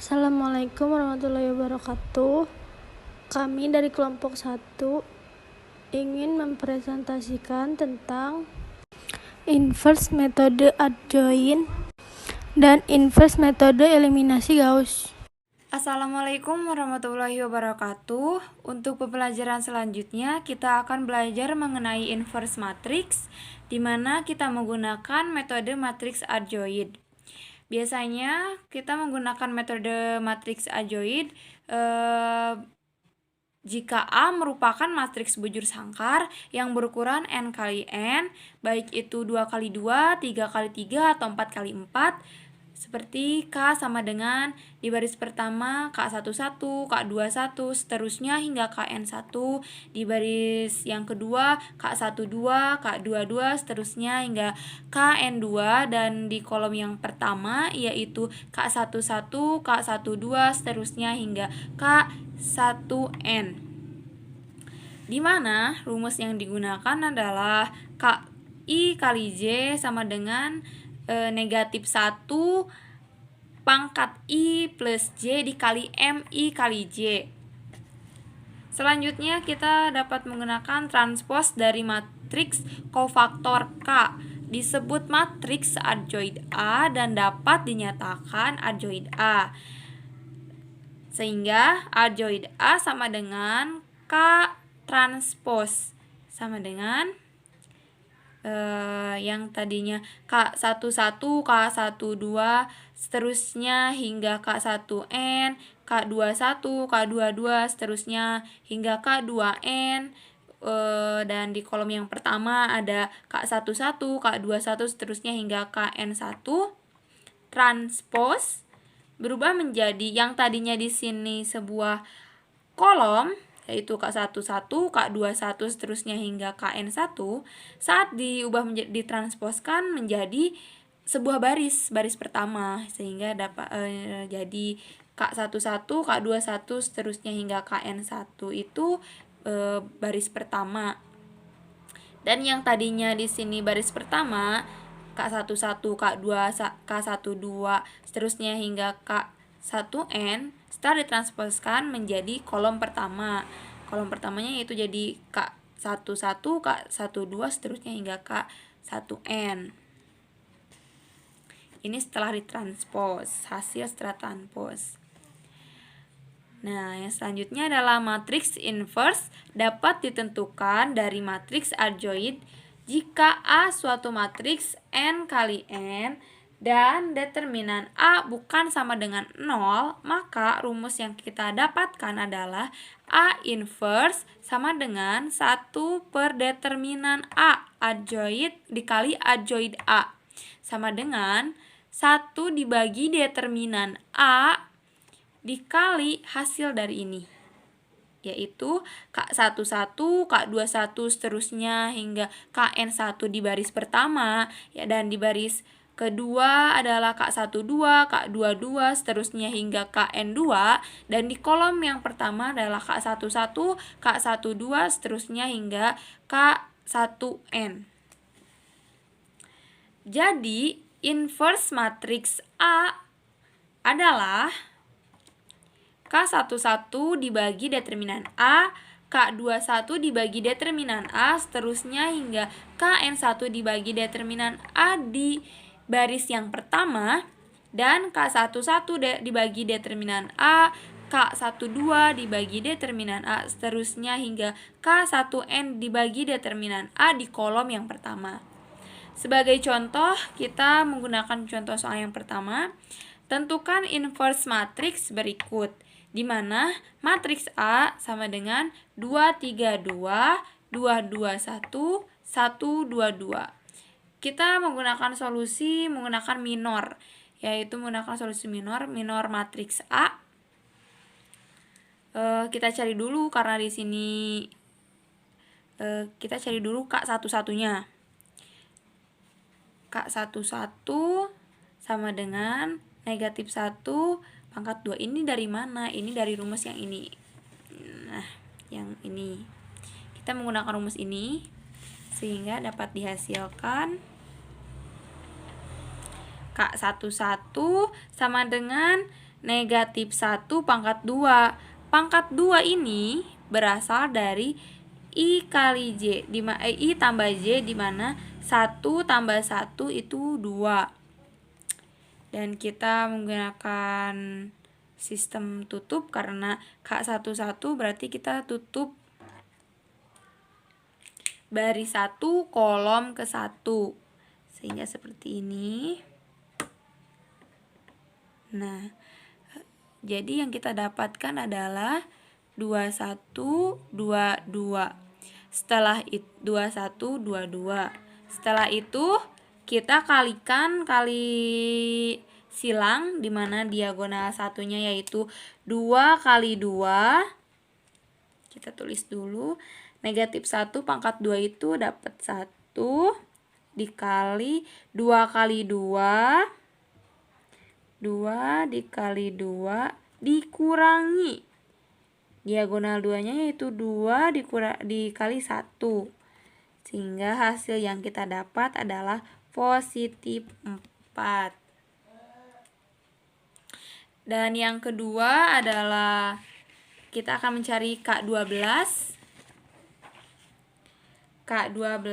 Assalamualaikum warahmatullahi wabarakatuh. Kami dari kelompok 1 ingin mempresentasikan tentang inverse metode adjoint dan inverse metode eliminasi Gauss. Assalamualaikum warahmatullahi wabarakatuh. Untuk pembelajaran selanjutnya kita akan belajar mengenai inverse matrix, di mana kita menggunakan metode matriks adjoint. Biasanya kita menggunakan metode matriks adjoint jika A merupakan matriks bujur sangkar yang berukuran n kali n, baik itu 2 kali 2, 3 kali 3, atau 4 kali 4, seperti K sama dengan di baris pertama K11, K21, seterusnya hingga KN1, di baris yang kedua K12, K22, seterusnya hingga KN2, dan di kolom yang pertama yaitu K11, K12, seterusnya hingga K1N. Di mana rumus yang digunakan adalah KI kali J sama dengan negatif 1 pangkat I plus J dikali MI kali J. Selanjutnya kita dapat menggunakan transpose dari matriks kofaktor K. Disebut matriks adjoint A dan dapat dinyatakan adjoint A. Sehingga adjoint A sama dengan K transpose sama dengan yang tadinya K11, K12, seterusnya hingga K1N, K21, K22, seterusnya hingga K2N, dan di kolom yang pertama ada K11, K21, seterusnya hingga KN1. Transpose berubah menjadi yang tadinya di sini sebuah kolom, yaitu K11, K21, seterusnya hingga KN1, saat diubah ditransposkan menjadi sebuah baris pertama, sehingga dapat jadi K11, K21, seterusnya hingga KN1 itu baris pertama. Dan yang tadinya di sini baris pertama K11, K12, seterusnya hingga K1N, setelah ditransposkan menjadi kolom pertama. Kolom pertamanya yaitu jadi K11, K12, seterusnya hingga K1N. Ini setelah ditranspos, hasil setelah transpos. Nah, yang selanjutnya adalah matriks inverse dapat ditentukan dari matriks adjoint jika A suatu matriks n kali n dan determinan A bukan sama dengan 0, maka rumus yang kita dapatkan adalah A inverse sama dengan 1 per determinan A adjoint dikali adjoint A sama dengan 1 dibagi determinan A dikali hasil dari ini, yaitu K11, K21, seterusnya hingga KN1 di baris pertama, ya, dan di baris kedua adalah K12, K22, seterusnya hingga KN2, dan di kolom yang pertama adalah K11, K12, seterusnya hingga K1N. Jadi, inverse matriks A adalah K11 dibagi determinan A, K21 dibagi determinan A, seterusnya hingga KN1 dibagi determinan A di baris yang pertama, dan K11 dibagi determinan A, K12 dibagi determinan A, seterusnya hingga K1N dibagi determinan A di kolom yang pertama. Sebagai contoh, kita menggunakan contoh soal yang pertama. Tentukan inverse matriks berikut, di mana matriks A sama dengan 2, 3, 2, 2, 2, 1, 1, 2, 2. Kita menggunakan solusi menggunakan minor, yaitu menggunakan solusi minor matriks A. Kita cari dulu, karena di sini kita cari dulu K11-nya. K11 sama dengan negatif 1 pangkat 2. Ini dari mana? Ini dari rumus yang ini. Nah, yang ini. Kita menggunakan rumus ini sehingga dapat dihasilkan K11 sama dengan negatif 1 pangkat 2. Pangkat 2 ini berasal dari I kali J, I tambah J, di mana 1 tambah 1 itu 2. Dan kita menggunakan sistem tutup karena K11 berarti kita tutup baris 1 kolom ke 1. Sehingga seperti ini. Nah, jadi yang kita dapatkan adalah 21, 22. Setelah itu 21, 22. Setelah itu kita kalikan kali silang, di mana diagonal satunya yaitu 2 kali 2. Kita tulis dulu. Negatif 1 pangkat 2 itu dapat 1 dikali 2 kali 2. 2 dikali 2 dikurangi diagonal 2-nya yaitu 2 dikali 1. Sehingga hasil yang kita dapat adalah positif 4. Dan yang kedua adalah kita akan mencari K12. K12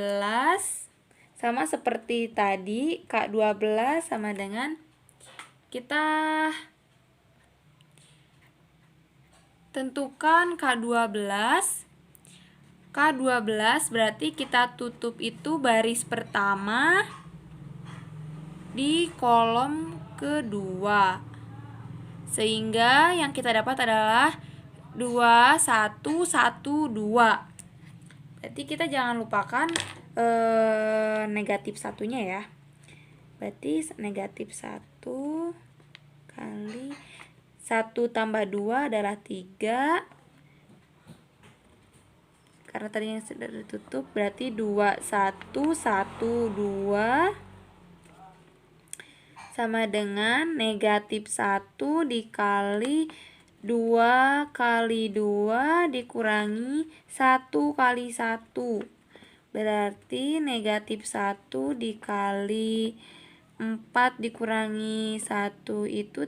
sama seperti tadi, K12 sama dengan kita tentukan K12. K12 berarti kita tutup itu baris pertama di kolom kedua. Sehingga yang kita dapat adalah 2, 1, 1, 2. Berarti kita jangan lupakan negatif satunya ya. Berarti negatif 1 kali 1 tambah 2 adalah 3. Karena tadi yang sudah ditutup, berarti 2, 1, 1, 2 sama dengan negatif 1 dikali 2 kali 2 dikurangi 1 kali 1. Berarti negatif 1 dikali 4 dikurangi 1 itu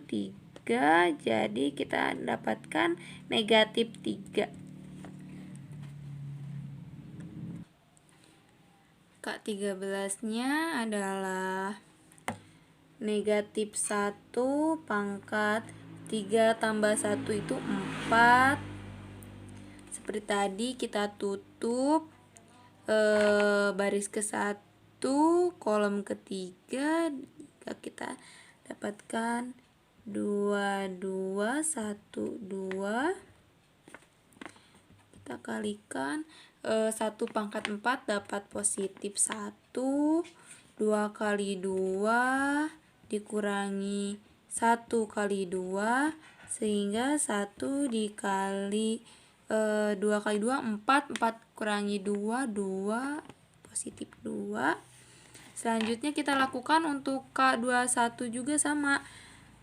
3. Jadi kita dapatkan negatif 3. K13-nya adalah negatif 1 pangkat 3 tambah 1 itu 4. Seperti tadi kita tutup baris ke 1 kolom ketiga. Kita dapatkan 2, 2, 1, 2. Kita kalikan 1 pangkat 4 dapat positif 1. 2 kali 2 dikurangi 1 kali 2. Sehingga 1 dikali 2 kali 2, 4. 4 kurangi 2, 2. Positif 2. Selanjutnya kita lakukan untuk K21 juga sama.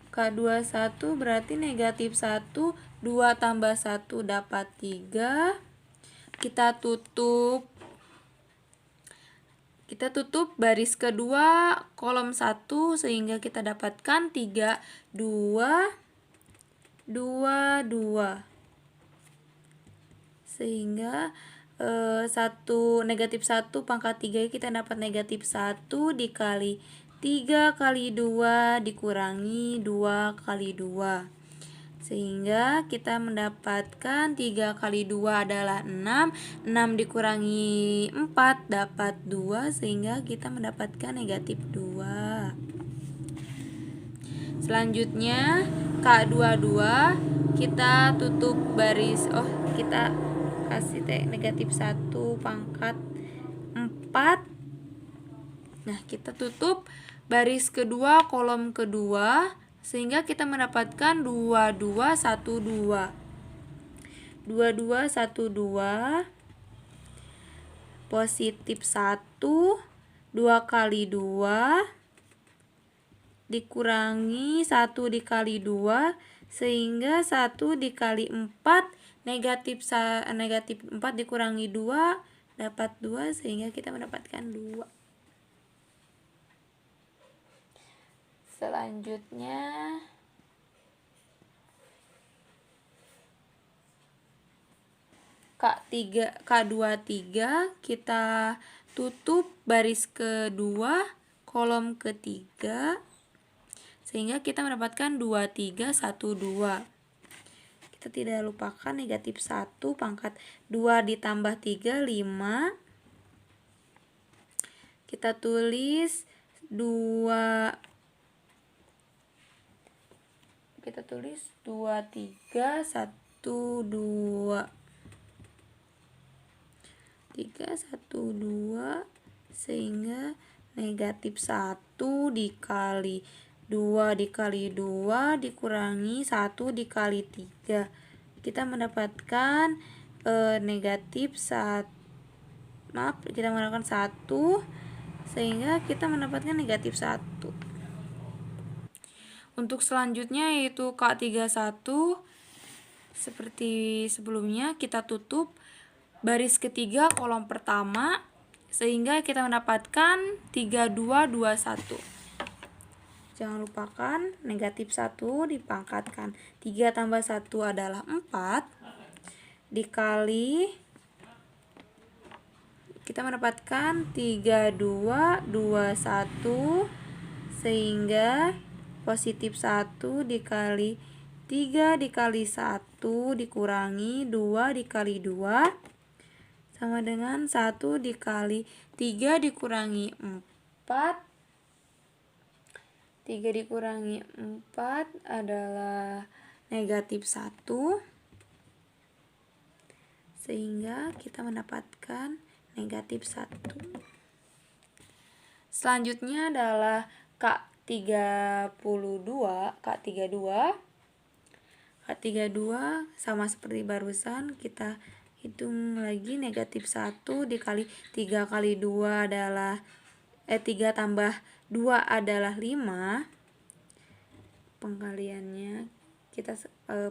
K21 berarti negatif 1. 2 tambah 1 dapat 3. Kita tutup baris kedua kolom 1 sehingga kita dapatkan 3, 2, 2, 2. Sehingga negatif 1 pangkat 3 kita dapat negatif 1 dikali 3 kali 2 dikurangi 2 kali 2. Sehingga kita mendapatkan 3 kali 2 adalah 6. 6 dikurangi 4 dapat 2. Sehingga kita mendapatkan negatif 2. Selanjutnya K22 kita tutup baris. Kita kasih negatif 1 pangkat 4. Nah, kita tutup baris kedua kolom kedua. Sehingga kita mendapatkan 2, 2, 1, 2. 2, 2, 1, 2. Positif 1. 2 kali 2. Dikurangi 1 dikali 2. Sehingga 1 dikali 4. Negatif 4 dikurangi 2. Dapat 2. Sehingga kita mendapatkan 2. Selanjutnya K23 kita tutup baris kedua, kolom ketiga, sehingga kita mendapatkan 2, 3, 1, 2. Kita tidak lupakan negatif 1 pangkat 2 ditambah 3, 5. Kita tulis 2, 3, 1, 2. 3, 1, 2, sehingga negatif 1 dikali 2 dikali 2 dikurangi 1 dikali 3. Kita mendapatkan negatif 1. Kita mendapatkan 1, sehingga kita mendapatkan negatif 1. Untuk selanjutnya yaitu K31, seperti sebelumnya kita tutup baris ketiga kolom pertama, sehingga kita mendapatkan 3, 2, 2, 1. Jangan lupakan negatif 1 dipangkatkan 3 tambah 1 adalah 4, dikali kita mendapatkan 3, 2, 2, 1, sehingga positif 1 dikali 3 dikali 1 dikurangi 2 dikali 2 sama dengan 1 dikali 3 dikurangi 4. 3 dikurangi 4 adalah negatif 1, sehingga kita mendapatkan negatif 1. Selanjutnya adalah K32. K32 sama seperti barusan, kita hitung lagi negatif 1 dikali 3 kali 2 adalah 3 tambah 2 adalah 5. Pengkaliannya kita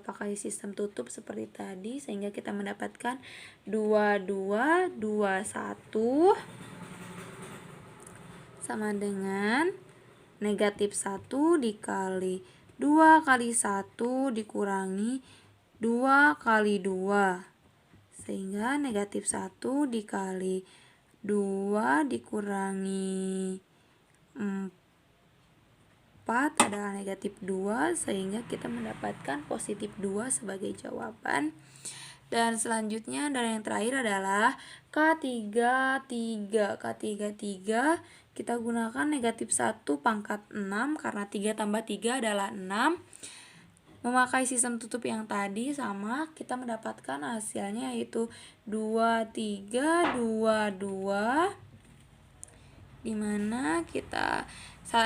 pakai sistem tutup seperti tadi, sehingga kita mendapatkan 2, 2, 2, 1 sama dengan negatif 1 dikali 2 kali 1 dikurangi 2 kali 2, sehingga negatif 1 dikali 2 dikurangi 4 adalah negatif 2, sehingga kita mendapatkan positif 2 sebagai jawaban. Dan selanjutnya dari yang terakhir adalah K33. K33 kita gunakan negatif 1 pangkat 6 karena 3 tambah 3 adalah 6. Memakai sistem tutup yang tadi sama, kita mendapatkan hasilnya yaitu 2, 3, 2, 2, dimana kita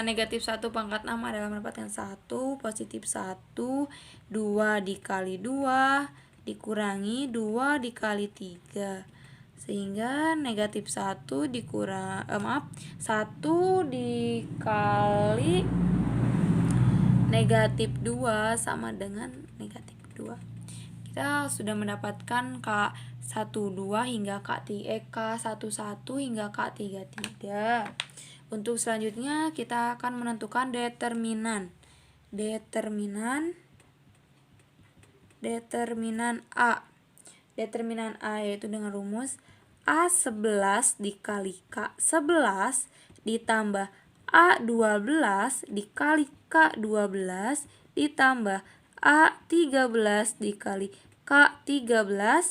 negatif 1 pangkat 6 adalah mendapatkan 1, positif 1, 2 dikali 2 dikurangi 2 dikali 3, sehingga negatif 1 1 dikali negatif 2 sama dengan negatif 2. Kita sudah mendapatkan K12 hingga K11 hingga K33. Untuk selanjutnya kita akan menentukan determinan A. Determinan A yaitu dengan rumus A11 dikali K11 ditambah A12 dikali K12 ditambah A13 dikali K13,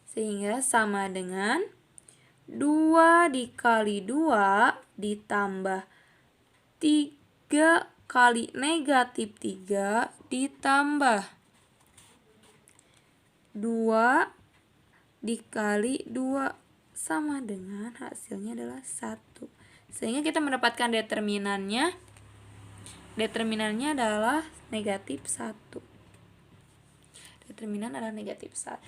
sehingga sama dengan 2 dikali 2 ditambah 3 kali negatif 3 ditambah 2 dikali 2 sama dengan hasilnya adalah 1. Sehingga kita mendapatkan determinannya adalah negatif 1. Determinan adalah negatif 1.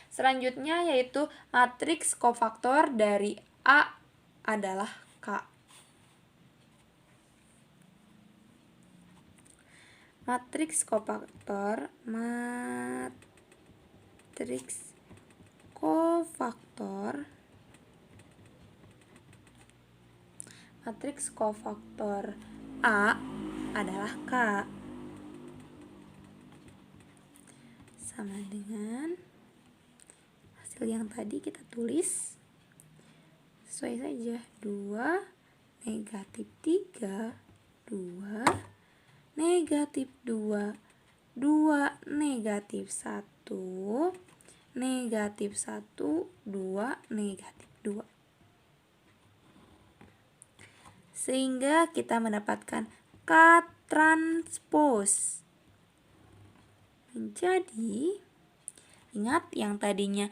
Selanjutnya yaitu matriks kofaktor dari A adalah K. Matriks kofaktor A adalah K, sama dengan hasil yang tadi kita tulis sesuai saja. 2 negatif 3, 2 negatif 2, 2 negatif 1, negatif 1, 2 negatif 2. Sehingga kita mendapatkan K transpose menjadi, ingat yang tadinya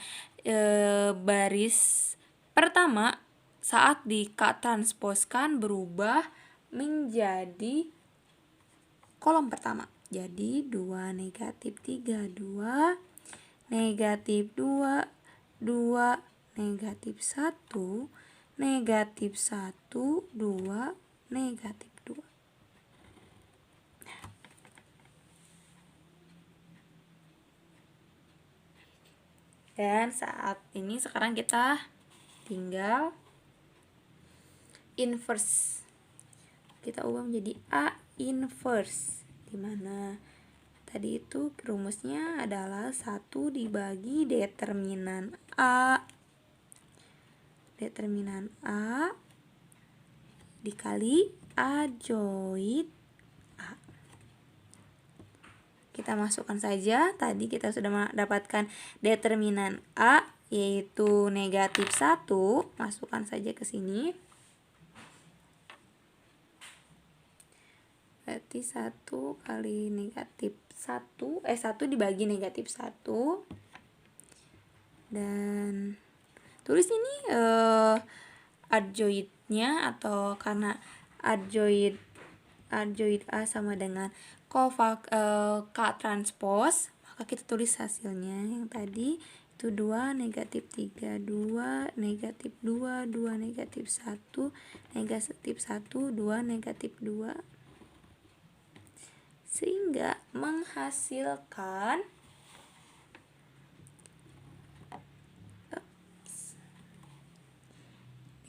baris pertama saat di K transposkan berubah menjadi kolom pertama. Jadi 2 negatif 3, 2 negatif 2, 2 negatif 1, negatif 1, 2 negatif 2. Dan saat ini sekarang kita tinggal inverse. Kita ubah menjadi A inverse, dimana tadi itu rumusnya adalah 1 dibagi determinan A. Determinan A dikali adjoid A. Kita masukkan saja, tadi kita sudah mendapatkan determinan A yaitu negatif 1, masukkan saja ke sini. Berarti 1 kali negatif 1, 1 dibagi negatif 1. Dan tulis ini adjoidnya, atau karena adjoid A sama dengan K transpose, maka kita tulis hasilnya yang tadi itu 2 negatif 3, 2 negatif 2, 2 negatif 1, negatif 1, 2 negatif 2. Sehingga menghasilkan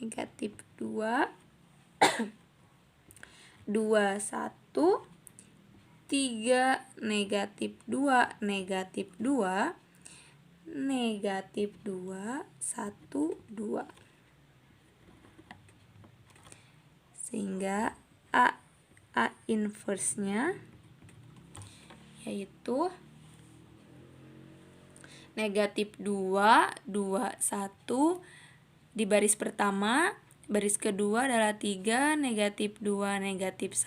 negatif 2, 2, 1, 3, negatif 2, negatif 2, negatif 2, 1, 2. Sehingga A inverse-nya yaitu negatif 2, 2, 1 di baris pertama. Baris kedua adalah 3, negatif 2, negatif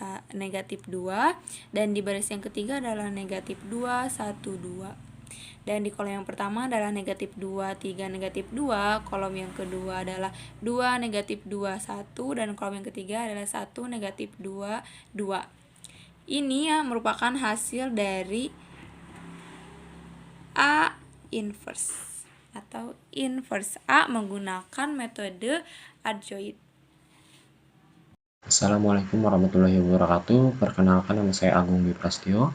2. Dan di baris yang ketiga adalah negatif 2, 1, 2. Dan di kolom yang pertama adalah negatif 2, 3, negatif 2. Kolom yang kedua adalah 2, negatif 2, 1. Dan kolom yang ketiga adalah 1, negatif 2, 2. Ini ya merupakan hasil dari A inverse atau inverse A menggunakan metode adjoid. Assalamualaikum warahmatullahi wabarakatuh. Perkenalkan, nama saya Agung Dwi Prasetyo.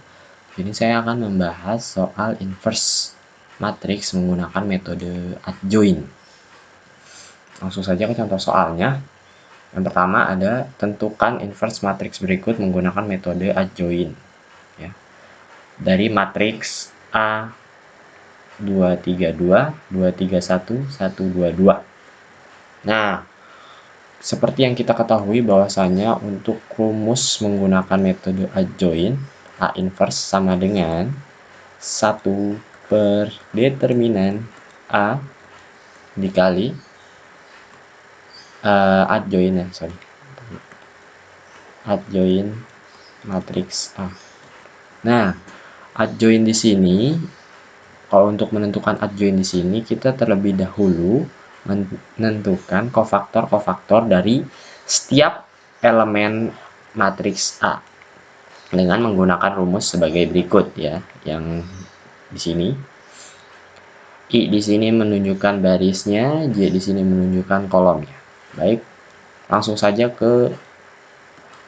Ini saya akan membahas soal inverse matriks menggunakan metode adjoin. Langsung saja ke contoh soalnya. Yang pertama ada tentukan inverse matriks berikut menggunakan metode adjoin. Ya. Dari matriks A 232, 231, 122. Nah, seperti yang kita ketahui bahwasanya untuk rumus menggunakan metode adjoin, A inverse sama dengan 1 per determinan A dikali adjoin adjoin matriks A. Nah, adjoin di sini, kalau untuk menentukan adjoin di sini kita terlebih dahulu menentukan kofaktor dari setiap elemen matriks A dengan menggunakan rumus sebagai berikut ya. Yang di sini I di sini menunjukkan barisnya, J di sini menunjukkan kolomnya. Baik, langsung saja ke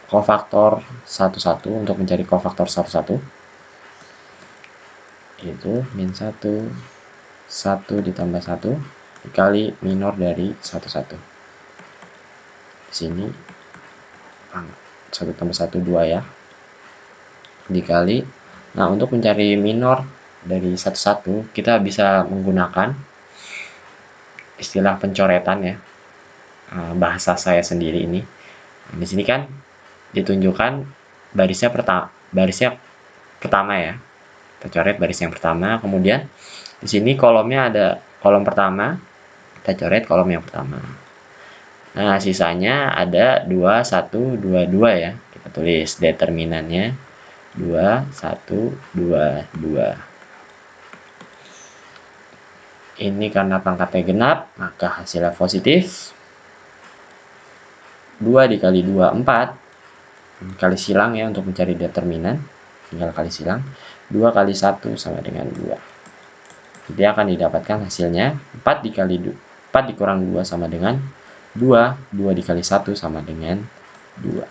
kofaktor 11 untuk mencari kofaktor 11. Itu min 1, 1 ditambah 1 dikali minor dari 11. Di sini 1 tambah 1, 2 ya. Dikali. Nah, untuk mencari minor dari 11 kita bisa menggunakan istilah pencoretan ya, bahasa saya sendiri ini. Nah, di sini kan ditunjukkan barisnya pertama ya. Kita coret baris yang pertama, kemudian di sini kolomnya ada kolom pertama, kita coret kolom yang pertama. Nah, sisanya ada 2, 1, 2, 2 ya. Kita tulis determinannya 2, 1, 2, 2. Ini karena pangkatnya genap, maka hasilnya positif. 2 dikali 2, 4. Kali silang ya untuk mencari determinan. Tinggal kali silang. 2 kali 1 sama dengan 2. Jadi akan didapatkan hasilnya 4 dikurang 2 sama dengan 2. 2 dikali 1 sama dengan 2.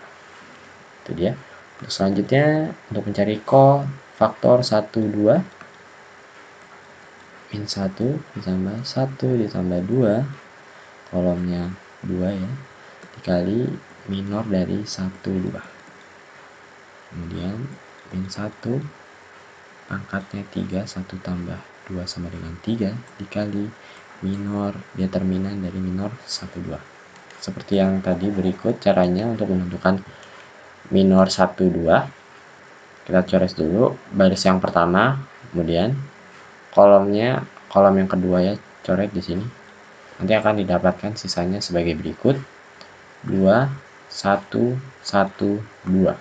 Itu dia. Untuk selanjutnya, untuk mencari kofaktor 1, 2. Min 1 ditambah 1 ditambah 2. Kolomnya 2 ya. Dikali minor dari 1, 2. Kemudian min 1 pangkatnya 3, 1 tambah 2 sama dengan 3 dikali minor determinan dari minor 1, 2. Seperti yang tadi, berikut caranya untuk menentukan minor 1, 2. Kita coret dulu baris yang pertama, kemudian kolom yang kedua ya, coret di sini. Nanti akan didapatkan sisanya sebagai berikut: 2, 1, 1, 2.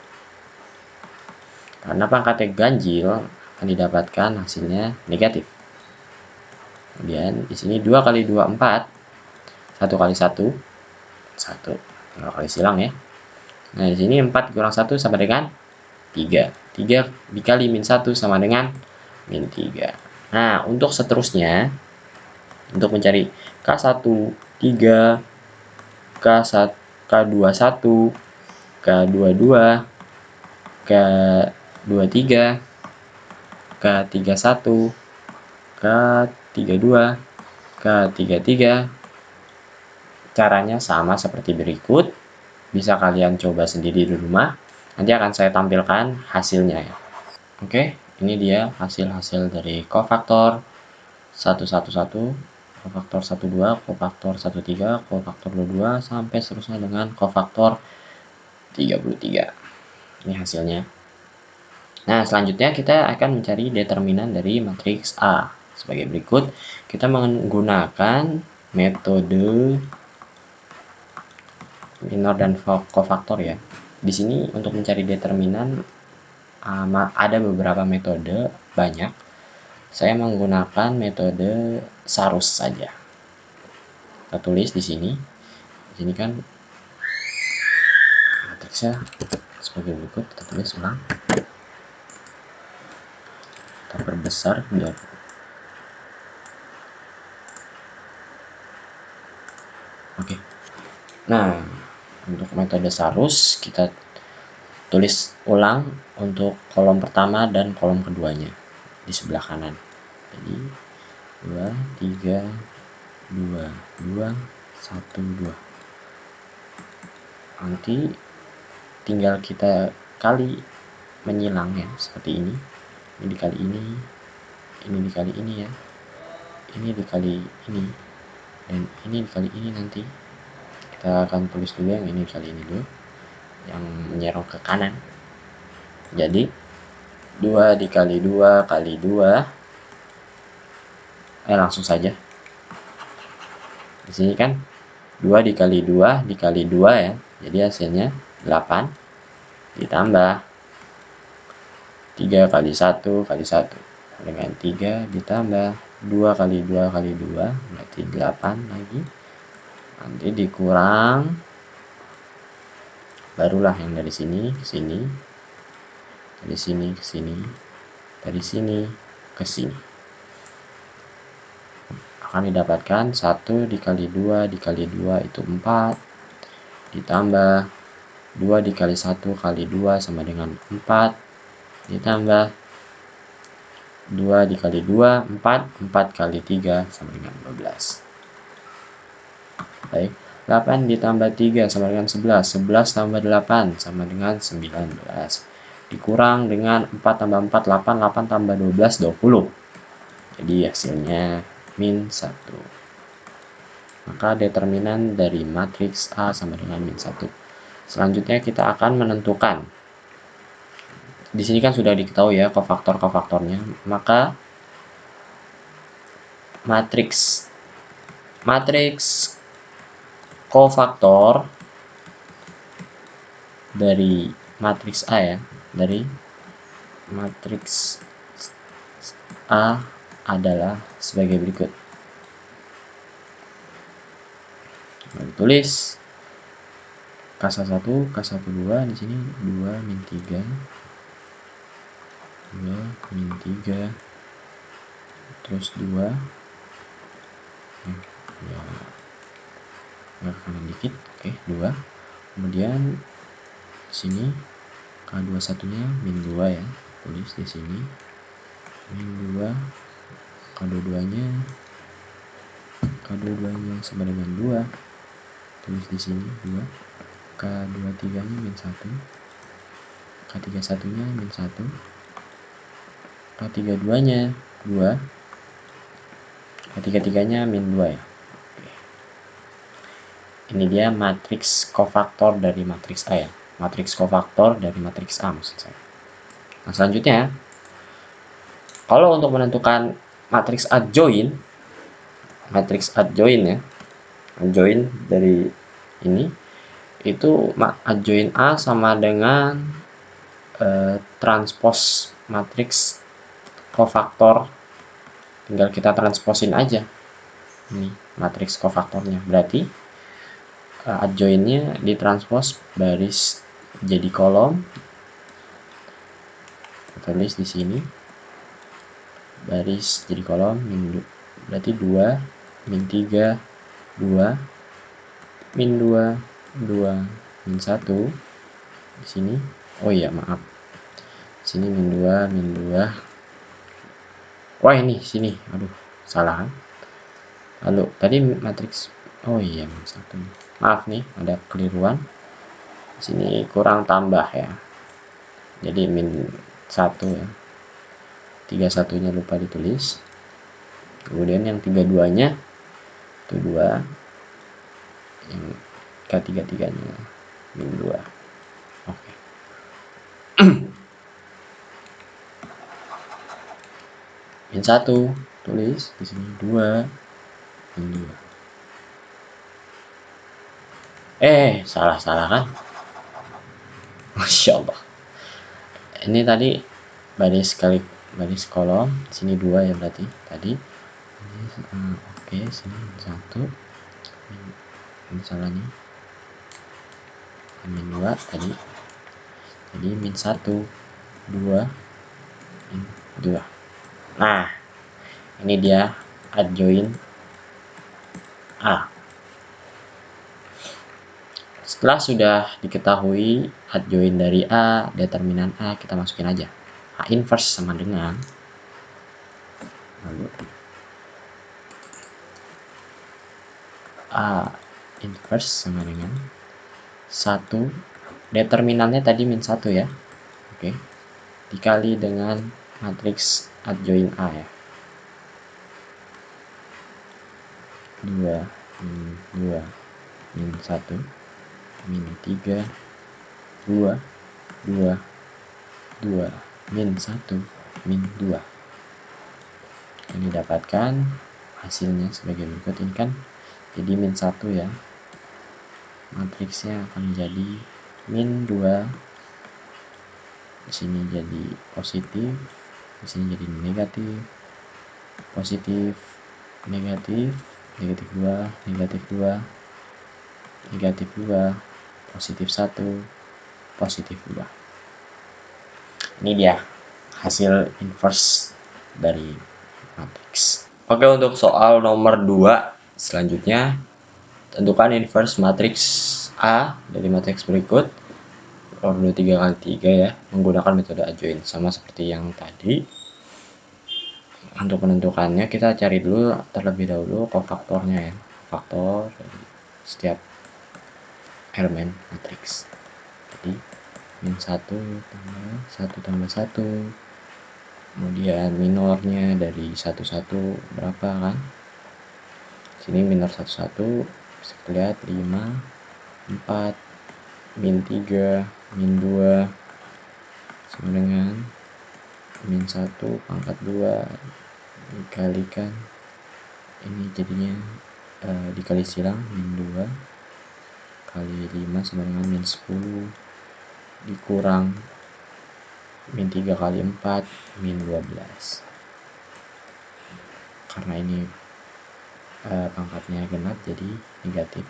Karena pangkatnya ganjil, akan didapatkan hasilnya negatif. Kemudian di sini 2 kali 2, 4. 1 kali 1, 1. 2 kali silang ya. Nah, di sini 4 kurang 1 sama dengan 3. 3 dikali min 1 sama dengan min 3. Nah, untuk seterusnya, untuk mencari K1, 3, K1, K21, K22, K23, K31, K32, K33. Caranya sama seperti berikut. Bisa kalian coba sendiri di rumah. Nanti akan saya tampilkan hasilnya ya. Oke, ini dia hasil-hasil dari kofaktor 111, kofaktor 12, kofaktor 13, kofaktor 22 sampai seterusnya dengan kofaktor 33. Ini hasilnya. Nah, selanjutnya kita akan mencari determinan dari matriks A. Sebagai berikut, kita menggunakan metode minor dan kofaktor ya. Di sini untuk mencari determinan ada beberapa metode, banyak. Saya menggunakan metode Sarus saja. Kita tulis di sini. Di sini kan matriksnya sebagai berikut, kita tulis ulang. Kita perbesar biar oke. Nah, untuk metode Sarus kita tulis ulang untuk kolom pertama dan kolom keduanya di sebelah kanan. Jadi 2, 3, 2, 2, 1, 2. Nanti tinggal kita kali menyilang ya, seperti ini. Ini dikali ini dikali ini ya. Ini dikali ini, dan ini dikali ini nanti. Kita akan tulis dulu yang ini kali ini dulu, yang menyerong ke kanan. Jadi 2 dikali 2 kali 2. Langsung saja. Di sini kan 2 dikali 2 dikali 2 ya. Jadi hasilnya 8 ditambah 3 kali 1 kali 1 dengan 3 ditambah 2 kali 2 kali 2 berarti 8 lagi. Nanti dikurang, barulah yang dari sini ke sini, dari sini ke sini, dari sini ke sini. Akan didapatkan 1 dikali 2 dikali 2 itu 4, ditambah 2 dikali 1 kali 2 sama dengan 4, ditambah 2 dikali 2, 4, 4 kali 3 sama dengan 12. Baik, 8 ditambah 3 sama dengan 11, 11 tambah 8 sama dengan 19. Dikurang dengan 4 tambah 4, 8, 8 tambah 12, 20. Jadi hasilnya min 1. maka determinan dari matriks A sama dengan min 1. Selanjutnya kita akan menentukan. Di sini kan sudah diketahui ya kofaktor-kofaktornya, maka matriks kofaktor dari matriks A ya, dari matriks A adalah sebagai berikut. Tulis K1, K12 di sini 2 min 3, 2 min 3, terus 2 ya agak kanan dikit, oke, 2. Kemudian sini K21 nya min 2 ya, tulis di sini min 2, K22 nya sama dengan 2, tulis di sini 2, K23 nya min 1, K31 nya min 1, K32 nya 2, K33 nya min 2 ya. Oke. Ini dia matriks kofaktor dari matriks A ya, matriks kofaktor dari matriks A maksud saya. Nah selanjutnya, kalau untuk menentukan matriks adjoin ya, adjoin dari ini itu adjoin A sama dengan transpos matriks kofaktor, tinggal kita transposin aja ini matriks kofaktornya, berarti adjoinnya ditranspos baris jadi kolom, tulis di sini baris jadi kolom berarti 2 min 3, 2 min 2, 2 min 1 di sini. Oh iya maaf, di sini min 2 min 2. Wah ini sini, aduh salah. Lalu tadi matriks, oh iya min 1. Maaf nih ada keliruan. Di sini kurang tambah ya. Jadi min 1 ya. 31-nya lupa ditulis. Kemudian yang 32-nya itu 2. Yang K33-nya min 2. Oke. Min 1 tulis di sini 2 min 2. Salah kan? Masya Allah. Ini tadi baris kolom, sini 2 ya berarti tadi. Oke, sini 1. Ini salah nih. Min 2 tadi. Jadi min 1, 2, min 2. Nah, ini dia adjoin A. Setelah sudah diketahui adjoin dari A, determinan A, kita masukin aja. A inverse sama dengan, lalu A inverse sama dengan 1, determinannya tadi min 1 ya. Oke. Dikali dengan matriks adjoin A ya. 2 min 2 min 1 min 3, 2 2 2 min 1 min 2. Ini dapatkan hasilnya sebagai berikut. Ini kan jadi min 1 ya, matriksnya akan menjadi min 2, di sini jadi positif, di sini jadi negatif, positif, negatif, negatif 2, negatif 2, negatif 2, positif 1, positif 2. Ini dia hasil inverse dari matriks. Oke, untuk soal nomor 2 selanjutnya, tentukan inverse matriks A dari matriks berikut. Ordo 3x3 ya, menggunakan metode adjoin sama seperti yang tadi. Untuk menentukannya kita cari dulu terlebih dahulu kofaktornya ya, faktor dari setiap elemen matriks. Jadi min 1 tambah 1, kemudian minornya dari 1 berapa kan, Sini minor 11 bisa kita lihat 5, 4, min 3, min 2 sama dengan min 1 pangkat 2 dikalikan ini jadinya dikali silang min 2 kali 5 sama dengan min 10 dikurang min 3 kali 4 min 12. Karena ini pangkatnya genap jadi negatif.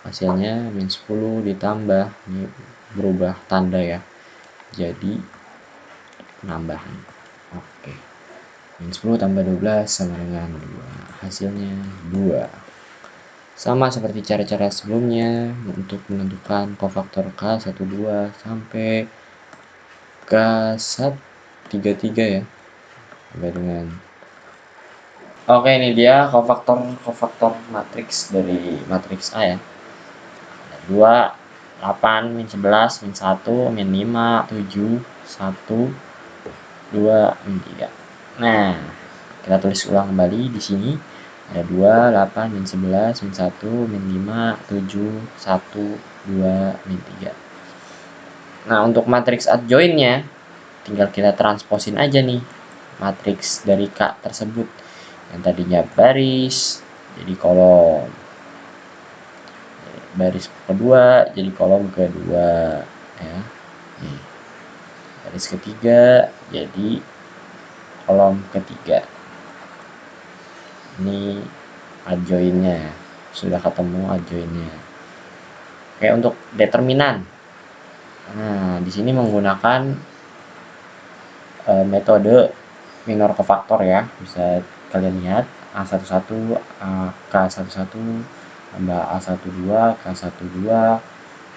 Hasilnya min 10 ditambah, ini berubah tanda ya, jadi penambahan. Oke, min 10 tambah 12 sama dengan 2, hasilnya 2. Sama seperti cara-cara sebelumnya untuk menentukan kofaktor K12 sampai K33 ya, sampai dengan oke, ini dia kofaktor matriks dari matriks A ya. Ada 2, 8, min 11, min 1, min 5, 7, 1, 2, min 3. Nah, kita tulis ulang kembali di sini. Ada 2, 8, min 11, min 1, min 5, 7, 1, 2, min 3. Nah, untuk matriks adjoinnya tinggal kita transposin aja nih matriks dari K tersebut. Yang tadinya baris jadi kolom, baris kedua jadi kolom kedua ya. Nih, baris ketiga jadi kolom ketiga. Ini adjoinnya, sudah ketemu adjoinnya. Oke, untuk determinan, nah di sini menggunakan metode minor kofaktor ya, bisa kalian lihat A11, K11 tambah A12, K12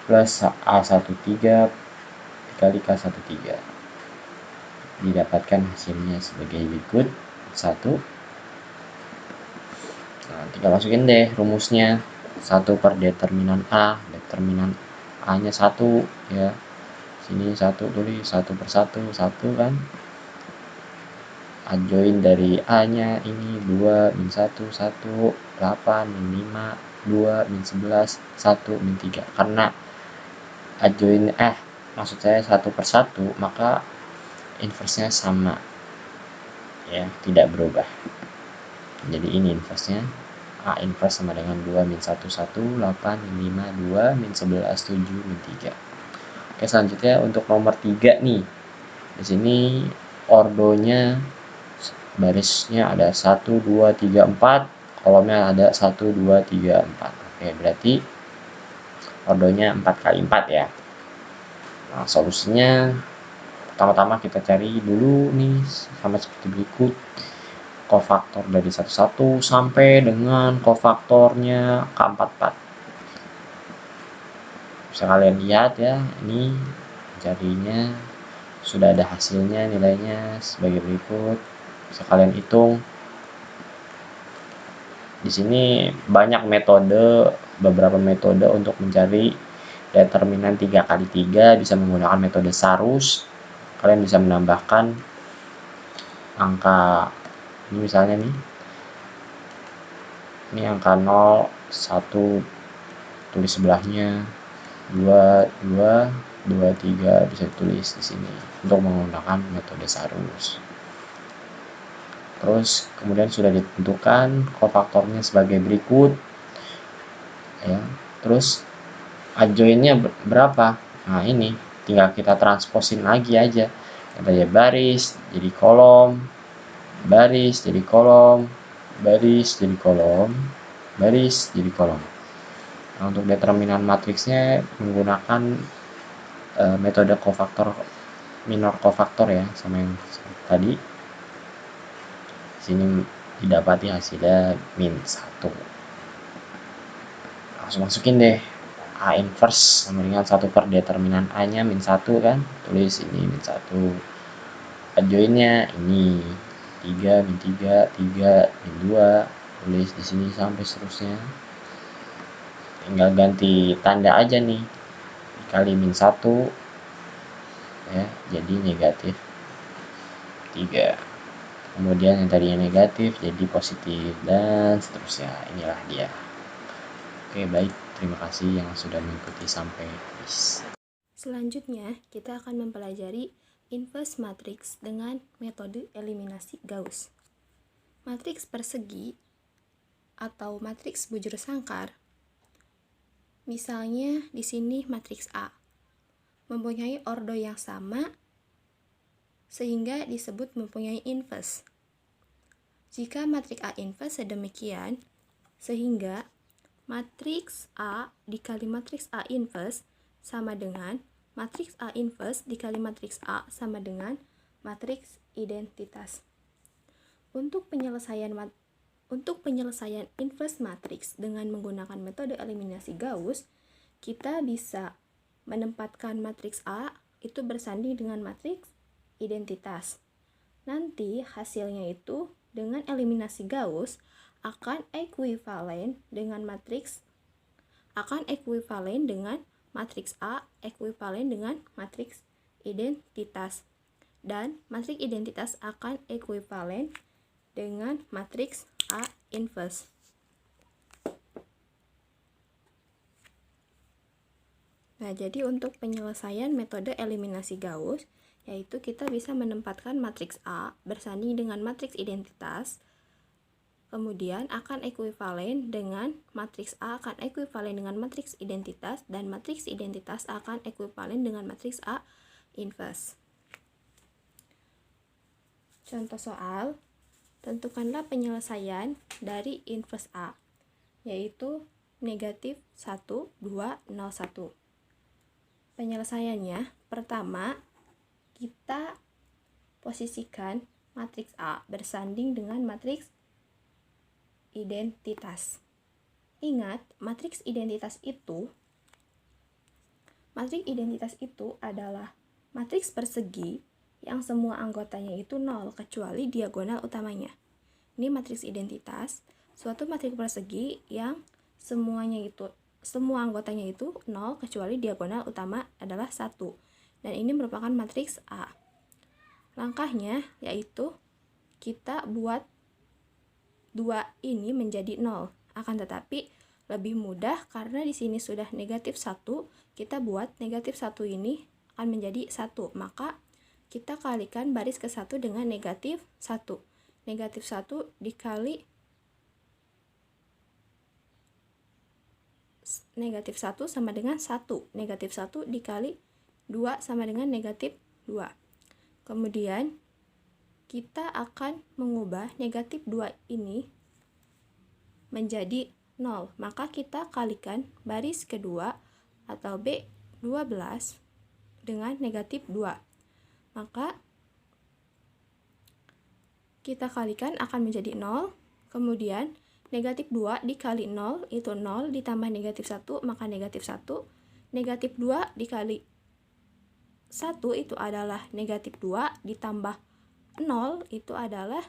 plus A13 dikali K13. Didapatkan hasilnya sebagai berikut. 1. Nah, tinggal masukin deh rumusnya. 1 per determinan A, determinan A nya 1 ya. Sini 1 tulis 1 per 1, 1 kan. Adjoin dari A nya ini 2, min 1, 1, 8, min 5, 2, min 11, 1, min 3. Karena adjoin maksud saya 1 per 1, maka inversenya sama ya, tidak berubah. Jadi ini inversenya, A inverse sama dengan 2, min 1, 1, 8, min 5, 2, min 11, 7, min 3. Oke, selanjutnya untuk nomor 3 nih. Di sini ordonya barisnya ada 1, 2, 3, 4, kolomnya ada 1, 2, 3, 4. Oke, berarti ordonya 4 kali 4 ya. Nah, solusinya pertama-tama kita cari dulu nih sama seperti berikut. Kofaktor dari 11 sampai dengan kofaktornya K44. Bisa kalian lihat ya, ini jadinya sudah ada hasilnya, nilainya sebagai berikut. Bisa kalian hitung. Di sini banyak metode, beberapa metode untuk mencari determinan 3 kali 3, bisa menggunakan metode Sarus. Kalian bisa menambahkan angka, ini misalnya nih, ini angka 0, 1 tulis sebelahnya, 2, 2, 2, 3 bisa tulis di sini untuk menggunakan metode Sarus. Terus kemudian sudah ditentukan kofaktornya sebagai berikut ya. Terus adjoinnya berapa? Nah, ini tinggal kita transposin lagi aja. Kita baris jadi kolom, baris jadi kolom, baris jadi kolom, baris jadi kolom. Nah, untuk determinan matriksnya menggunakan metode kofaktor, minor kofaktor ya, sama yang tadi. Sini didapati hasilnya min 1. Langsung masukin deh A inverse sama dengan 1 per determinan A nya min 1 kan, tulis ini min 1. Adjoinnya ini 3, min 3, 3, min 2, tulis di sini sampai seterusnya. Tinggal ganti tanda aja nih, dikali min 1 ya, jadi negatif 3. kemudian yang tadinya negatif jadi positif, dan seterusnya. Inilah dia. Oke, baik. Terima kasih yang sudah mengikuti sampai habis. Selanjutnya, kita akan mempelajari inverse matrix dengan metode eliminasi Gauss. Matriks persegi atau matriks bujur sangkar, misalnya di sini matriks A, mempunyai ordo yang sama sehingga disebut mempunyai inverse. Jika matriks A inverse sedemikian, sehingga matriks A dikali matriks A inverse sama dengan matriks A inverse dikali matriks A sama dengan matriks identitas. Untuk penyelesaian inverse matrix dengan menggunakan metode eliminasi Gauss, kita bisa menempatkan matriks A itu bersanding dengan matriks identitas. Nanti hasilnya itu dengan eliminasi Gauss akan ekuivalen dengan matriks A ekuivalen dengan matriks identitas, dan matriks identitas akan ekuivalen dengan matriks A inverse. Nah, jadi untuk penyelesaian metode eliminasi Gauss, yaitu kita bisa menempatkan matriks A bersanding dengan matriks identitas, kemudian akan ekuivalen dengan matriks A akan ekuivalen dengan matriks identitas, dan matriks identitas akan ekuivalen dengan matriks A inverse. Contoh soal, tentukanlah penyelesaian dari inverse A, yaitu negatif 1, 2, 0, 1. Penyelesaiannya, pertama, kita posisikan matriks A bersanding dengan matriks identitas. Ingat, matriks identitas itu adalah matriks persegi yang semua anggotanya itu 0 kecuali diagonal utamanya. Ini matriks identitas, suatu matriks persegi yang semua anggotanya itu 0 kecuali diagonal utama adalah 1. Dan ini merupakan matriks A. Langkahnya yaitu kita buat 2 ini menjadi 0. Akan tetapi lebih mudah karena di sini sudah negatif 1, kita buat negatif 1 ini akan menjadi 1. Maka kita kalikan baris ke 1 dengan negatif 1. Negatif 1 dikali negatif 1 sama dengan 1. Negatif 1 dikali 2 sama dengan negatif 2. Kemudian kita akan mengubah negatif 2 ini menjadi 0. Maka kita kalikan baris kedua atau B12 dengan negatif 2. Maka kita kalikan akan menjadi 0. Kemudian negatif 2 dikali 0 itu 0 ditambah negatif 1, maka negatif 1. Negatif 2 dikali 1 itu adalah negatif 2 ditambah 0 itu adalah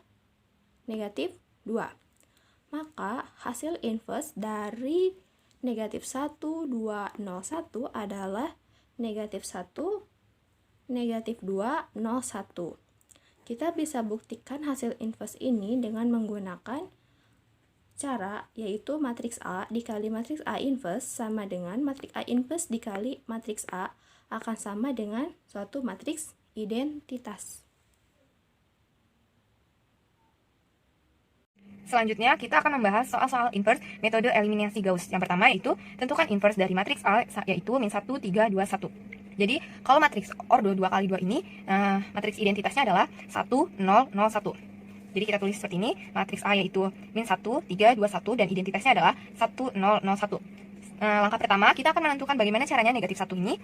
negatif 2. Maka hasil inverse dari negatif 1, 2, 0, 1 adalah negatif 1, negatif 2, 0, 1. Kita bisa buktikan hasil inverse ini dengan menggunakan cara, yaitu matriks A dikali matriks A inverse sama dengan matriks A inverse dikali matriks A akan sama dengan suatu matriks identitas. Selanjutnya, kita akan membahas soal-soal inverse metode eliminasi Gauss. Yang pertama yaitu tentukan inverse dari matriks A, yaitu min 1, 3, 2, 1. Jadi, kalau matriks ordo 2 kali 2 ini, matriks identitasnya adalah 1, 0, 0, 1. Jadi, kita tulis seperti ini, matriks A yaitu min 1, 3, 2, 1, dan identitasnya adalah 1, 0, 0, 1. Langkah pertama, kita akan menentukan bagaimana caranya negatif 1 ini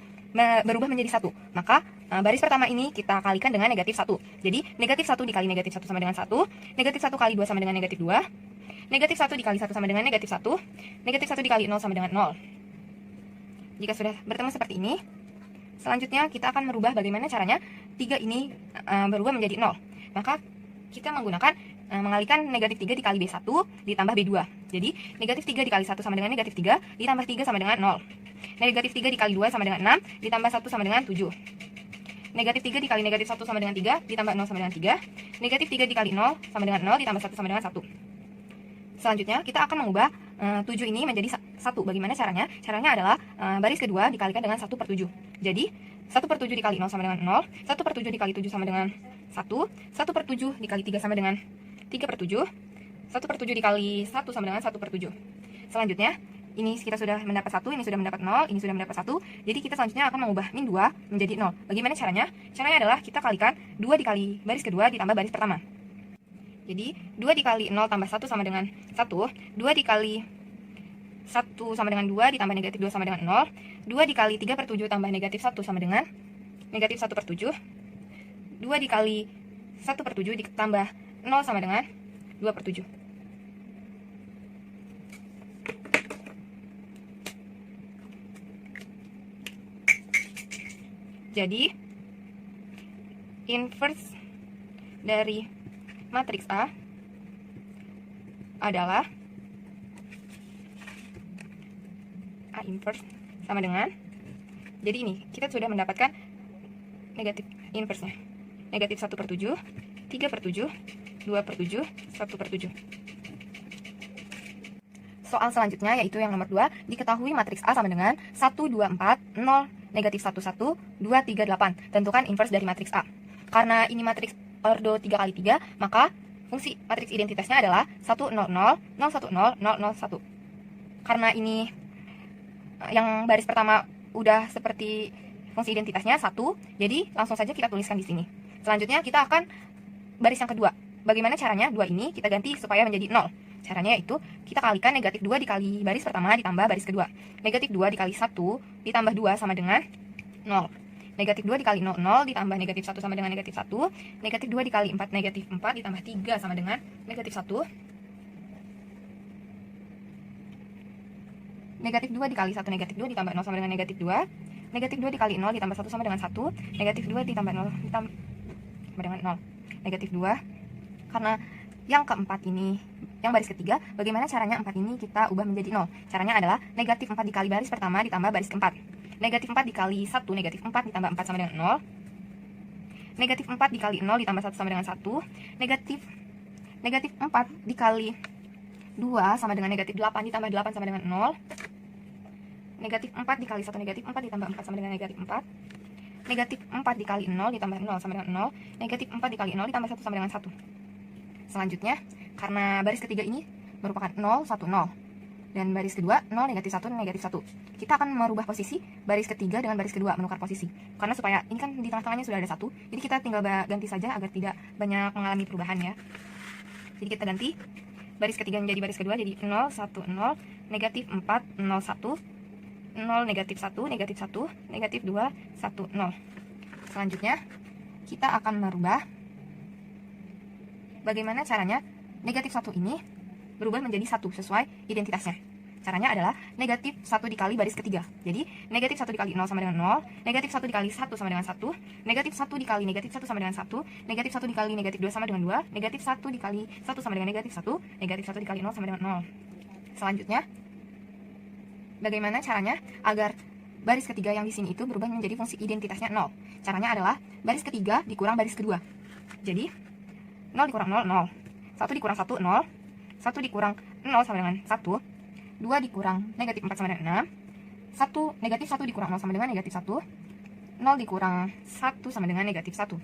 berubah menjadi 1. Maka, baris pertama ini kita kalikan dengan negatif 1. Jadi, negatif 1 dikali negatif 1 sama dengan 1. Negatif 1 kali 2 sama dengan negatif 2. Negatif 1 dikali 1 sama dengan negatif 1. Negatif 1 dikali 0 sama dengan 0. Jika sudah bertemu seperti ini, selanjutnya kita akan merubah bagaimana caranya 3 ini berubah menjadi 0. Maka, kita menggunakan mengalihkan negatif 3 dikali B1 ditambah B2. Jadi, negatif 3 dikali 1 sama dengan negatif 3, ditambah 3 sama dengan 0. Negatif 3 dikali 2 sama dengan 6, ditambah 1 sama dengan 7. Negatif 3 dikali negatif 1 sama dengan 3, ditambah 0 sama dengan 3. Negatif 3 dikali 0 sama dengan 0, ditambah 1 sama dengan 1. Selanjutnya, kita akan mengubah 7 ini menjadi 1. Bagaimana caranya? Caranya adalah baris kedua dikalikan dengan 1/7. Jadi, 1/7 dikali 0 sama dengan 0, 1/7 dikali 7 sama dengan 1, 1/7 dikali 3 sama dengan 3/7, 1/7 dikali 1 sama dengan 1/7. Selanjutnya, ini kita sudah mendapat 1, ini sudah mendapat 0, ini sudah mendapat 1. Jadi kita selanjutnya akan mengubah min 2 menjadi 0. Bagaimana caranya? Caranya adalah kita kalikan 2 dikali baris kedua ditambah baris pertama. Jadi 2 dikali 0 tambah 1 sama dengan 1, 2 dikali 1 sama dengan 2 ditambah negatif 2 sama dengan 0, 2 dikali 3/7 tambah negatif 1 sama dengan negatif 1/7, 2 dikali 1/7 ditambah 0 sama dengan 2/7. Jadi, inverse dari matriks A adalah A inverse sama dengan, jadi ini, kita sudah mendapatkan negatif inverse-nya. Negatif 1/7, 3/7, 2/7, 1/7. Soal selanjutnya yaitu yang nomor 2, diketahui matriks A sama dengan 1, 2, 4, 0, negatif 1, 1, 2, 3, 8. Tentukan inverse dari matriks A. Karena ini matriks ordo 3x3, maka fungsi matriks identitasnya adalah 1, 0, 0, 0, 1, 0, 0, 0, 1. Karena ini yang baris pertama udah seperti fungsi identitasnya 1, jadi langsung saja kita tuliskan di sini. Selanjutnya kita akan baris yang kedua. Bagaimana caranya? 2 ini kita ganti supaya menjadi 0. Caranya yaitu kita kalikan negatif 2 dikali baris pertama ditambah baris kedua. Negatif 2 dikali 1 ditambah 2 sama dengan 0. Negatif 2 dikali 0, 0 ditambah negatif 1 sama dengan negatif 1. Negatif 2 dikali 4, negatif 4 ditambah 3 sama dengan negatif 1. Negatif 2 dikali 1, negatif 2 ditambah 0 sama dengan negatif 2. Negatif 2 dikali 0 ditambah 1 sama dengan 1. Negatif 2 ditambah 0 ditambah dengan 0. Negatif 2. Karena yang keempat ini, yang baris ketiga, bagaimana caranya 4 ini kita ubah menjadi 0? Caranya adalah negatif 4 dikali baris pertama ditambah baris keempat. Negatif 4 dikali 1, negatif 4 ditambah 4 sama dengan 0. Negatif 4 dikali 0 ditambah 1 sama dengan 1. Negatif 4 dikali 2 sama dengan negatif 8 ditambah 8 sama dengan 0. Negatif 4 dikali 1, negatif 4 ditambah 4 sama dengan negatif 4. Negatif 4 dikali 0 ditambah 0 sama dengan 0. Negatif 4 dikali 0 ditambah 1 sama dengan 1. Selanjutnya, karena baris ketiga ini merupakan 0, 1, 0. Dan baris kedua, 0, negatif 1, negatif 1. Kita akan merubah posisi baris ketiga dengan baris kedua, menukar posisi. Karena supaya, ini kan di tengah-tengahnya sudah ada 1, jadi kita tinggal ganti saja agar tidak banyak mengalami perubahan ya. Jadi kita ganti baris ketiga menjadi baris kedua, jadi 0, 1, 0, negatif 4, 0, 1, 0, negatif 1, negatif 1, negatif 2, 1, 0. Selanjutnya, kita akan merubah bagaimana caranya negatif 1 ini berubah menjadi 1 sesuai identitasnya. Caranya adalah negatif 1 dikali baris ketiga. Jadi, negatif 1 dikali 0 sama dengan 0, negatif 1 dikali 1 sama dengan 1, negatif 1 dikali negatif 1 sama dengan 1, negatif 1 dikali negatif 2 sama dengan 2, negatif 1 dikali 1 sama dengan negatif 1, negatif 1 dikali 0 sama dengan 0. Selanjutnya, bagaimana caranya agar baris ketiga yang di sini itu berubah menjadi fungsi identitasnya 0? Caranya adalah baris ketiga dikurang baris kedua. Jadi, 0 dikurang 0, 0. 1 dikurang 1, 0. 1 dikurang 0 sama dengan 1. 2 dikurang negatif 4 sama dengan 6. 1, negatif 1 dikurang 0 sama dengan negatif 1. 0 dikurang 1 sama dengan negatif 1.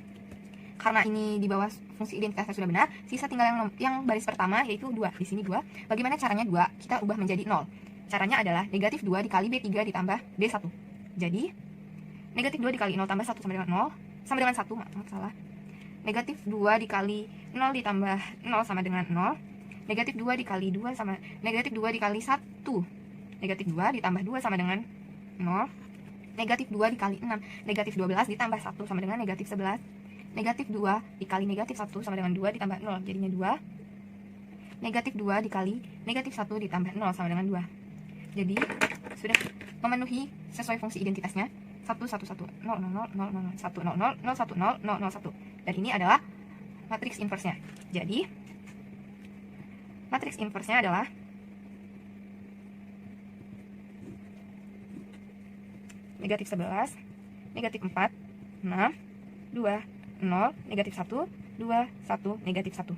Karena ini di bawah fungsi identitasnya sudah benar, sisa tinggal yang baris pertama yaitu 2. Di sini 2. Bagaimana caranya 2? Kita ubah menjadi 0. Caranya adalah negatif 2 dikali B3 ditambah B1. Jadi, negatif 2 dikali 0 tambah 1 sama dengan 0. Sama dengan 1, maaf salah. Negatif 2 dikali 0 ditambah 0 sama dengan 0. Negatif 2 dikali 2 sama negatif 2 dikali 1. Negatif 2 ditambah 2 sama dengan 0. Negatif 2 dikali 6. Negatif 12 ditambah 1 sama dengan negatif 11. Negatif 2 dikali negatif 1 sama dengan 2 ditambah 0. Jadinya 2. Negatif 2 dikali negatif 1 ditambah 0 sama dengan 2. Jadi, sudah memenuhi sesuai fungsi identitasnya. 1, 1, 1, 0, 0, 0, 0, 0, 1, 0, 0, 0, 1, 0, 0, 0, 1. Dan ini adalah matriks inverse-nya. Jadi, matriks inverse-nya adalah negatif 11, negatif 4, 6, 2, 0, negatif 1, 2, 1, negatif 1.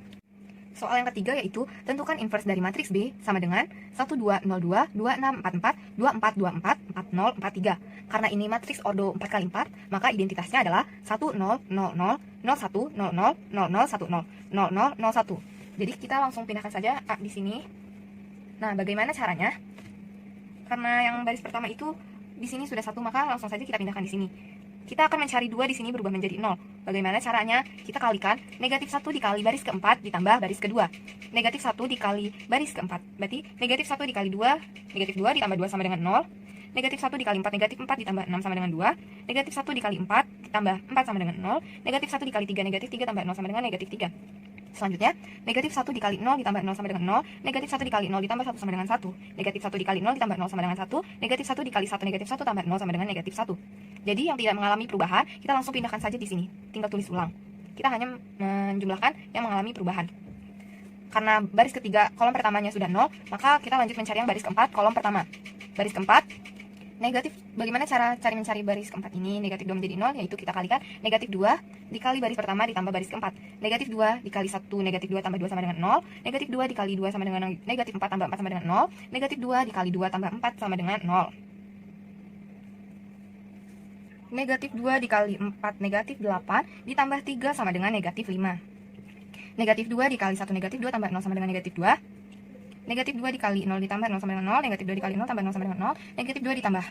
Soal yang ketiga yaitu tentukan inverse dari matriks B sama dengan 1, 2, 0, 2, 2, 6, 4, 4, 2, 4, 2, 4, 4, 0, 4, 3. Karena ini matriks ordo 4 kali 4, maka identitasnya adalah 1, 0, 0, 0, 0, 1, 0, 0, 0, 0, 1, 0, 0, 0, 0, 1. Jadi kita langsung pindahkan saja A di sini. Nah, bagaimana caranya? Karena yang baris pertama itu di sini sudah 1, maka langsung saja kita pindahkan di sini. Kita akan mencari 2 di sini berubah menjadi 0. Bagaimana caranya? Kita kalikan negatif 1 dikali baris keempat ditambah baris kedua. Negatif 1 dikali baris keempat. Berarti negatif 1 dikali 2, negatif 2 ditambah 2 sama dengan 0. Negatif 1 dikali 4, negatif 4 ditambah 6 sama dengan 2. Negatif 1 dikali 4 ditambah 4 sama dengan 0. Negatif 1 dikali 3, negatif 3 tambah 0 sama dengan negatif 3. Selanjutnya, negatif 1 dikali 0 ditambah 0 sama dengan 0. Negatif 1 dikali 0 ditambah 1 sama dengan 1. Negatif 1 dikali 0 ditambah 0 sama dengan 1. Negatif 1 dikali 1, negatif 1 tambah 0 sama dengan negatif 1. Jadi yang tidak mengalami perubahan, kita langsung pindahkan saja di sini. Tinggal tulis ulang. Kita hanya menjumlahkan yang mengalami perubahan. Karena baris ketiga, kolom pertamanya sudah 0, maka kita lanjut mencari yang baris keempat, kolom pertama. Baris keempat, negatif, bagaimana cara mencari baris keempat ini? Negatif 2 menjadi 0, yaitu kita kalikan negatif 2 dikali baris pertama ditambah baris keempat. Negatif 2 dikali 1, negatif 2 tambah 2 sama dengan 0. Negatif 2 dikali 2 sama dengan negatif 4 tambah 4 sama dengan 0. Negatif 2 dikali 2 tambah 4 sama dengan 0. Negatif 2 dikali 4, negatif 8 ditambah 3 sama dengan negatif 5. Negatif 2 dikali 1, negatif 2 tambah 0 sama dengan negatif 2. Negatif 2 dikali 0 ditambah 0 sama dengan 0. Negatif 2 dikali 0 tambah 0 sama dengan 0. Negatif 2 ditambah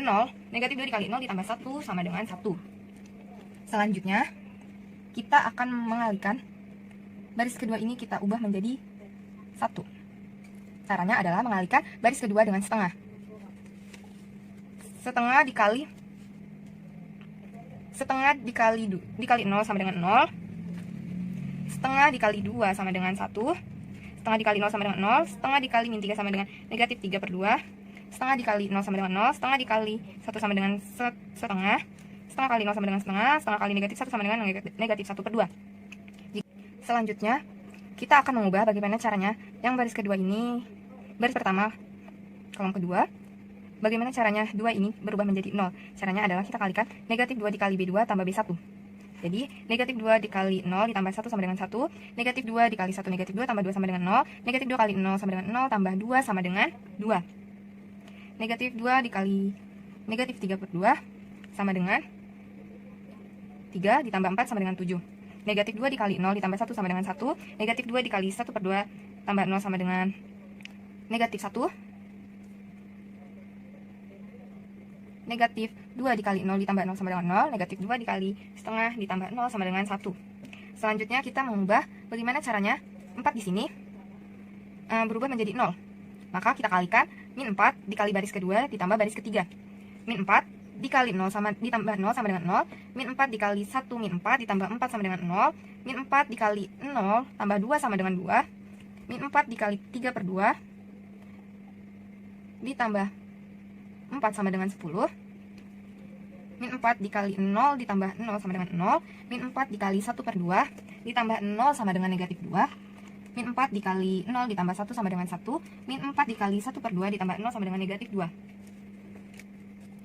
0. Negatif 2 dikali 0 ditambah 1 sama dengan 1. Selanjutnya, kita akan mengalihkan baris kedua ini, kita ubah menjadi 1. Caranya adalah mengalihkan baris kedua dengan setengah. Setengah dikali 0 sama dengan 0. Setengah dikali 2 sama dengan 1. Setengah dikali 0 sama dengan 0. Setengah dikali min 3 sama dengan negatif 3 per 2. Setengah dikali 0 sama dengan 0. Setengah dikali 1 sama dengan setengah. Setengah kali 0 sama dengan setengah. Setengah kali negatif 1 sama dengan negatif 1 per 2. Selanjutnya, kita akan mengubah bagaimana caranya yang baris kedua ini, baris pertama, kolom kedua. Bagaimana caranya 2 ini berubah menjadi 0? Caranya adalah kita kalikan negatif 2 dikali B2 tambah B1. Jadi, negatif 2 dikali 0 ditambah 1 sama dengan 1. Negatif 2 dikali 1, negatif 2 tambah 2 sama dengan 0. Negatif 2 kali 0 sama dengan 0 tambah 2 sama dengan 2. Negatif 2 dikali negatif 3 per 2 sama dengan 3 ditambah 4 sama dengan 7. Negatif 2 dikali 0 ditambah 1 sama dengan 1. Negatif 2 dikali 1 per 2 tambah 0 sama dengan negatif 1. Negatif 2 dikali 0 ditambah 0 sama dengan 0. Negatif 2 dikali setengah ditambah 0 sama dengan 1. Selanjutnya kita mengubah bagaimana caranya 4 di sini berubah menjadi 0. Maka kita kalikan min 4 dikali baris kedua ditambah baris ketiga. Min 4 dikali 0 sama ditambah 0 sama dengan 0. Min 4 dikali 1 min 4 ditambah 4 sama dengan 0. Min 4 dikali 0 tambah 2 sama dengan 2. Min 4 dikali 3 per 2 ditambah 4 sama dengan 10. Min 4 dikali 0 ditambah 0 sama dengan 0. Min 4 dikali 1 per 2 ditambah 0 sama dengan negatif 2. Min 4 dikali 0 ditambah 1 sama dengan 1. Min 4 dikali 1 per 2 ditambah 0 sama dengan negatif 2.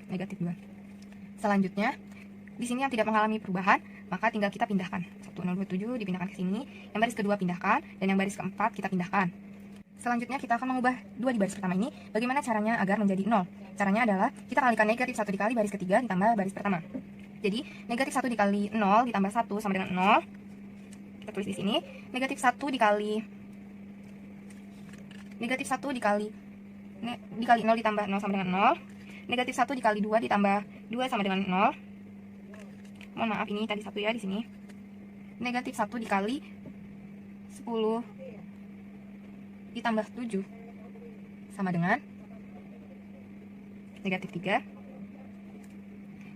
Negatif 2. Selanjutnya, di sini yang tidak mengalami perubahan, maka tinggal kita pindahkan. 1027 dipindahkan ke sini. Yang baris kedua pindahkan, dan yang baris keempat kita pindahkan. Selanjutnya kita akan mengubah 2 di baris pertama ini. Bagaimana caranya agar menjadi 0? Caranya adalah kita kalikan negatif 1 dikali baris ketiga ditambah baris pertama. Jadi, negatif 1 dikali 0 ditambah 1 sama dengan 0. Kita tulis di sini. Negatif 1 dikali 0 ditambah 0 sama dengan 0. Negatif 1 dikali 2 ditambah 2 sama dengan 0. Mohon maaf, ini tadi 1 ya di sini. Negatif 1 dikali 10 ditambah 7 sama dengan negatif 3.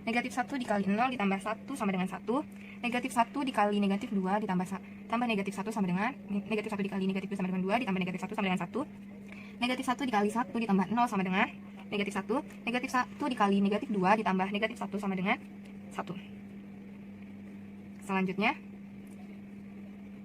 Negatif 1 dikali 0 ditambah 1 sama dengan 1. Negatif 1 dikali negatif 2 tambah negatif 1 sama dengan negatif 1 dikali negatif 2 sama dengan 2 ditambah negatif 1 sama dengan 1. Negatif 1 dikali 1 ditambah 0 sama dengan negatif 1. Negatif 1 dikali negatif 2 ditambah negatif 1 sama dengan 1. Selanjutnya,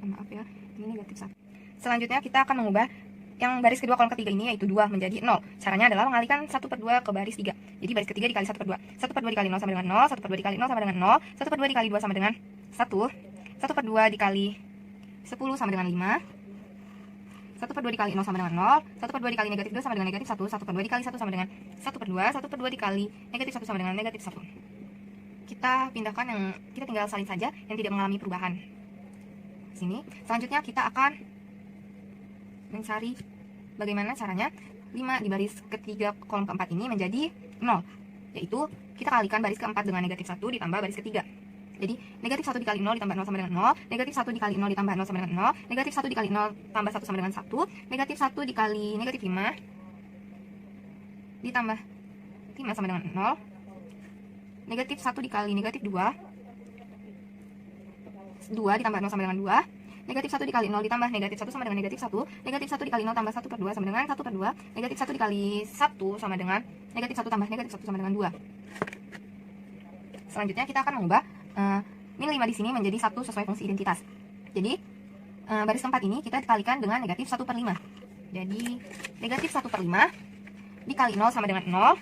maaf ya, ini negatif 1. Selanjutnya kita akan mengubah yang baris kedua kolom ketiga ini, yaitu 2 menjadi 0. Caranya adalah mengalihkan 1 per 2 ke baris 3. Jadi baris ketiga dikali 1 per 2. 1 per 2 dikali 0 sama dengan 0. 1 per 2 dikali 0 sama dengan 0. 1 per 2 dikali 2 sama dengan 1. 1 per 2 dikali 10 sama dengan 5. 1 per 2 dikali 0 sama dengan 0. 1 per 2 dikali negatif 2 sama dengan negatif 1. 1 per 2 dikali 1 sama dengan 1 per 2. 1 per 2 dikali negatif 1 sama dengan negatif 1. Kita pindahkan kita tinggal salin saja yang tidak mengalami perubahan. Sini. Selanjutnya kita akan mencari bagaimana caranya 5 di baris ketiga kolom keempat ini menjadi 0. Yaitu kita kalikan baris keempat dengan negatif 1 ditambah baris ketiga. Jadi negatif 1 dikali 0 ditambah 0 sama dengan 0. Negatif 1 dikali 0 ditambah 0 sama dengan 0. Negatif 1 dikali 0 tambah 1 sama dengan 1. Negatif 1 dikali negatif 5 ditambah 5 sama dengan 0. Negatif 1 dikali negatif 2 ditambah 0 sama dengan 2. Negatif 1 dikali 0 ditambah negatif 1 sama dengan negatif 1. Negatif 1 dikali 0 tambah 1 per 2 sama dengan 1 per 2. Negatif 1 dikali 1 sama dengan negatif 1 tambah negatif 1 sama dengan 2. Selanjutnya kita akan mengubah min 5 di sini menjadi 1 sesuai fungsi identitas. Jadi baris keempat ini kita dikalikan dengan negatif 1 per 5. Jadi negatif 1 per 5 dikali 0 sama dengan 0.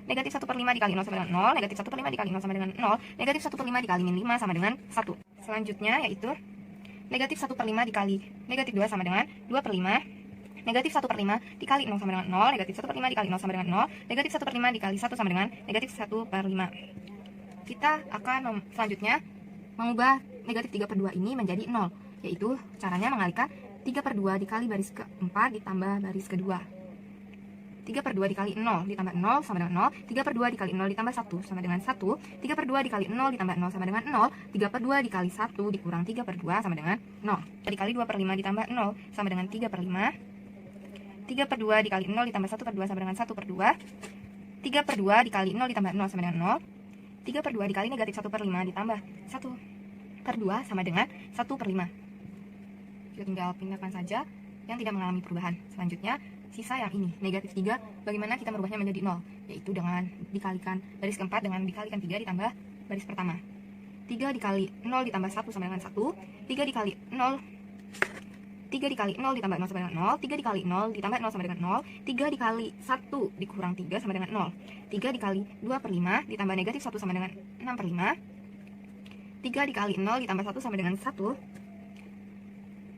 Negatif 1 per 5 dikali 0 sama dengan 0. Negatif 1 per 5 dikali 0 sama dengan 0. Negatif 1 per 5 dikali min 5 sama dengan 1. Selanjutnya yaitu negatif 1 per 5 dikali negatif 2 sama dengan 2 per 5. Negatif 1 per 5 dikali 0 sama dengan 0. Negatif 1 per 5 dikali 0 sama dengan 0. Negatif 1 per 5 dikali 1 sama dengan negatif 1 per 5. Kita akan selanjutnya mengubah negatif 3 per 2 ini menjadi 0. Yaitu caranya mengalihkan 3 per 2 dikali baris keempat ditambah baris kedua. 3 per 2 dikali 0 ditambah 0 sama dengan 0. 3 per 2 dikali 0 ditambah 1 sama dengan 1. 3 per 2 dikali 0 ditambah 0 sama dengan 0. 3 per 2 dikali 1 dikurang 3 per 2 sama dengan 0. Dikali 2 per 5 ditambah 0 sama dengan 3 per 5. 3 per 2 dikali 0 ditambah 1 per 2 sama dengan 1 per 2. 3 per 2 dikali 0 ditambah 0 sama dengan 0. 3 per 2 dikali negatif 1 per 5 ditambah 1 per 2 sama dengan 1 per 5. Kita tinggal pindahkan saja yang tidak mengalami perubahan. Selanjutnya sisa yang ini, negatif 3, bagaimana kita merubahnya menjadi 0? Yaitu dengan dikalikan baris keempat dengan dikalikan 3 ditambah baris pertama. 3 dikali 0 ditambah 1 sama dengan 1. 3 dikali 0 ditambah 0 sama dengan 0. 3 dikali 0 ditambah 0 sama dengan 0. 3 dikali 1 dikurang 3 sama dengan 0. 3 dikali 2 per 5 ditambah negatif 1 sama dengan 6 per 5. 3 dikali 0 ditambah 1 sama dengan 1.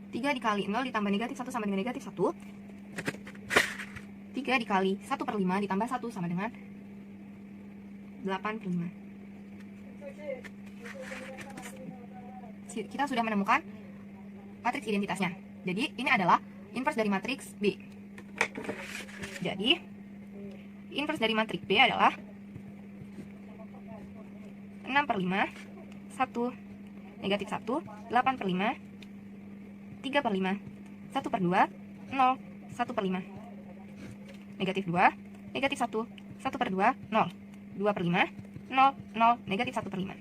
3 dikali 0 ditambah negatif 1 sama dengan negatif 1. 3 dikali 1 per 5 ditambah 1 sama dengan 8 per 5. Kita sudah menemukan matriks identitasnya. Jadi ini adalah inverse dari matriks B. Jadi inverse dari matriks B adalah 6 per 5, 1, negatif 1, 8 per 5, 3 per 5, 1 per 2, 0, 1 per 5. Negatif 2, negatif 1, 1 per 2, 0. 2 per 5, 0, 0, negatif 1 per 5.